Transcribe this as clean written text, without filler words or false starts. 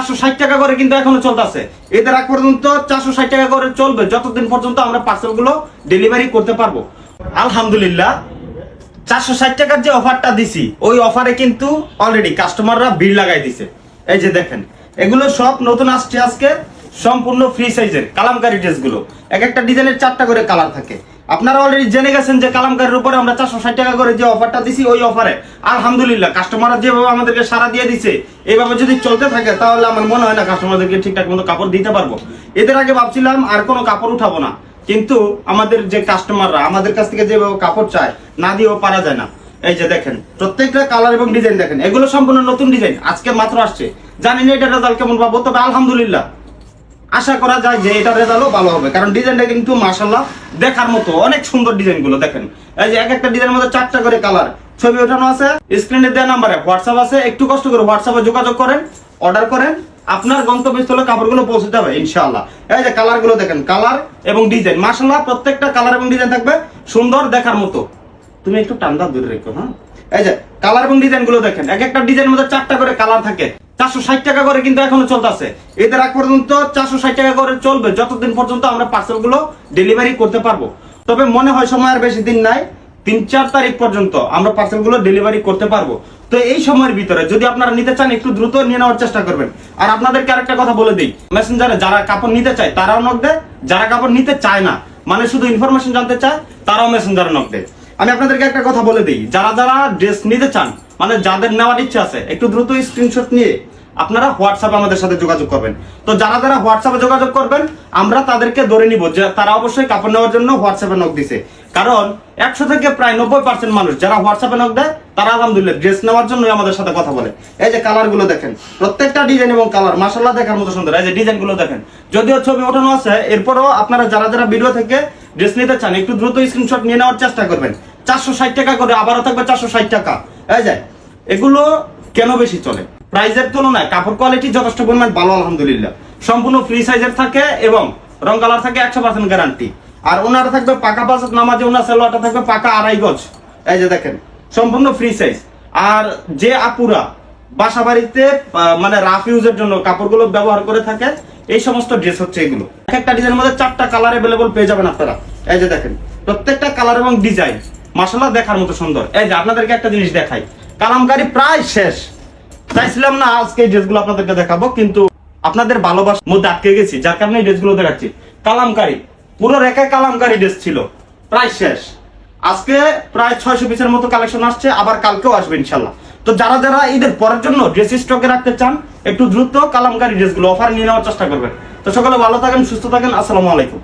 460 টাকা করে কিন্তু এখনো চলতেছে। এদের আগ পর্যন্ত 460 টাকা করে চলবে যতদিন পর্যন্ত আমরা পার্সেলগুলো ডেলিভারি করতে পারবো। আলহামদুলিল্লাহ 460 টাকার যে অফারটা দিছি ওই অফারে কিন্তু অলরেডি কাস্টমাররা ভিড় লাগাই দিছে। এই যে দেখেন এগুলো সব নতুন আসছে আজকে, সম্পূর্ণ ফ্রি সাইজের কালামকারী ড্রেসগুলো। এক একটা ডিজাইনের 4টা করে কালার থাকে। আপনারা অলরেডি জেনে গেছেন যে কালামকারীর উপরে আমরা 460 টাকা করে যে অফারটা দিছি ওই অফারে আলহামদুলিল্লাহ কাস্টমাররা যেভাবে আমাদেরকে সাড়া দিয়ে দিছে এইভাবে যদি চলতে থাকে তাহলে আমার মনে হয় না কাস্টমারদেরকে ঠিকঠাক মতো কাপড় দিতে পারবো। এদের আগে ভাবছিলাম আর কোনো কাপড় উঠাবো না, কিন্তু আমাদের যে কাস্টমাররা আমাদের কাছ থেকে যেভাবে কাপড় চায় না দিয়েও পারা যায় না। এই যে দেখেন প্রত্যেকটা কালার এবং ডিজাইন দেখেন, এগুলো সম্পূর্ণ নতুন ডিজাইন, আজকে মাত্র আসছে। জানি না এটার রেজাল্ট কেমন পাবো, তবে আলহামদুলিল্লাহ আশা করা যায় যে এটা রেজাল্টও ভালো হবে, কারণ ডিজাইনটা কিন্তু মাশাআল্লাহ দেখার মতো অনেক সুন্দর ডিজাইন গুলো দেখেন। এই যে এক একটা ডিজাইনের মধ্যে 4টা করে কালার, ছবি ওঠানো আছে, স্ক্রিনে দেওয়া নাম্বারে হোয়াটসঅ্যাপ আছে, একটু কষ্ট করে হোয়াটসঅ্যাপে যোগাযোগ করেন, অর্ডার করেন, আপনার গন্তব্যস্থলে কাপড়গুলো পৌঁছে যাবে ইনশাআল্লাহ। এই যে কালার গুলো দেখেন, কালার এবং ডিজাইন মাশাআল্লাহ প্রত্যেকটা কালার এবং ডিজাইন থাকবে সুন্দর দেখার মতো। তুমি একটু টান্দা দূরে রেখো, হ্যাঁ। এই যে কালার এবং ডিজাইন গুলো দেখেন, এক একটা ডিজাইনের মধ্যে 4টা করে কালার থাকে। 460 টাকা করে কিন্তু এখনো চলতেছে। এদের আগ পর্যন্ত 460 টাকা করে চলবে যতদিন পর্যন্ত আমরা পার্সেলগুলো ডেলিভারি করতে পারবো। তবে মনে হয় সময় আর বেশি দিন নাই, 3-4 তারিখ পর্যন্ত আমরা পার্সেলগুলো ডেলিভারি করতে পারবো। তো এই সময়ের ভিতরে যদি আপনারা নিতে চান একটু দ্রুত নিয়ে নেওয়ার চেষ্টা করবেন। আর আপনাদেরকে আরেকটা কথা বলে দিই, মেসেঞ্জারে যারা কাপড় নিতে চায় তারাও নক দেয়, যারা কাপড় নিতে চায় না মানে শুধু ইনফরমেশন জানতে চায় তারাও মেসেঞ্জারে নক দেয়। আমি আপনাদেরকে একটা কথা বলে দিই, যারা যারা ড্রেস নিতে চান মানে যাদের নেওয়ার ইচ্ছা আছে একটু দ্রুত স্ক্রিনশট নিয়ে আপনারা হোয়াটসঅ্যাপে আমাদের সাথে যোগাযোগ করবেন। তো যারা যারা হোয়াটসঅ্যাপে যোগাযোগ করবেন আমরা তাদেরকে ধরে নিব যে তারা অবশ্যই কাপড় নেওয়ার জন্য হোয়াটসঅ্যাপে নক দিছে, কারণ 100 থেকে প্রায় 90% মানুষ যারা হোয়াটসঅ্যাপে নক দেয় তারা আলহামদুলিল্লাহ ড্রেস নেওয়ার জন্য আমাদের সাথে কথা বলে। এই যে কালার গুলো দেখেন, প্রত্যেকটা ডিজাইন এবং কালার মাশাআল্লাহ দেখার মতো সুন্দর। এই যে ডিজাইন গুলো দেখেন, যদিও ছবি ওঠানো আছে এরপরও আপনারা যারা যারা ভিডিও থেকে ড্রেস নিতে চান একটু দ্রুত স্ক্রিনশট নিয়ে নেওয়ার চেষ্টা করবেন। 460 টাকা করে আবারও থাকবে 460 টাকা। এই যে এগুলো কেন বেশি চলে, প্রাইজের তুলনায় কাপড় কোয়ালিটি যথেষ্ট পরিমাণ ভালো আলহামদুলিল্লাহ। সম্পূর্ণ ফ্রি সাইজের থাকে এবং রং কালার থাকে 100% গ্যারান্টি। আর ওনারা থাকবে পাকা পাঁচ নামাজে, ওনার সালোয়ারটা থাকবে পাকা 2.5 গজ। এই যে দেখেন সম্পূর্ণ ফ্রি সাইজ। আর যে আপুরা বাসা বাড়িতে মানে রাফ ইউজের জন্য কাপড়গুলো ব্যবহার করে থাকে এই সমস্ত ড্রেস হচ্ছে এগুলো। এক একটা ডিজাইনের মধ্যে 4টা কালার अवेलेबल পেয়ে যাবেন আপনারা। এই যে দেখেন প্রত্যেকটা কালার এবং ডিজাইন মাশাআল্লাহ দেখার মতো সুন্দর। এই যে আপনাদেরকে একটা জিনিস দেখাই, কালামকারী প্রায় শেষ। চাইছিলাম না আজকে এই ড্রেসগুলো আপনাদেরকে দেখাবো, কিন্তু আপনাদের ভালোবাসার মধ্যে আটকে গেছি যার কারণে এই ড্রেসগুলো দেখাচ্ছি। কালামকারী পুরো রেখা কালামকারী ড্রেস ছিল, প্রায় শেষ। আজকে প্রায় 600 পিসের মতো কালেকশন আসছে, আবার কালকেও আসবে ইনশাআল্লাহ। তো যারা যারা ঈদের পরের জন্য ড্রেস স্টকে রাখতে চান একটু দ্রুত কালামকারী ড্রেসগুলো অফার নিয়ে নেওয়ার চেষ্টা করবেন। তো সকলে ভালো থাকেন, সুস্থ থাকেন, আসসালামু আলাইকুম।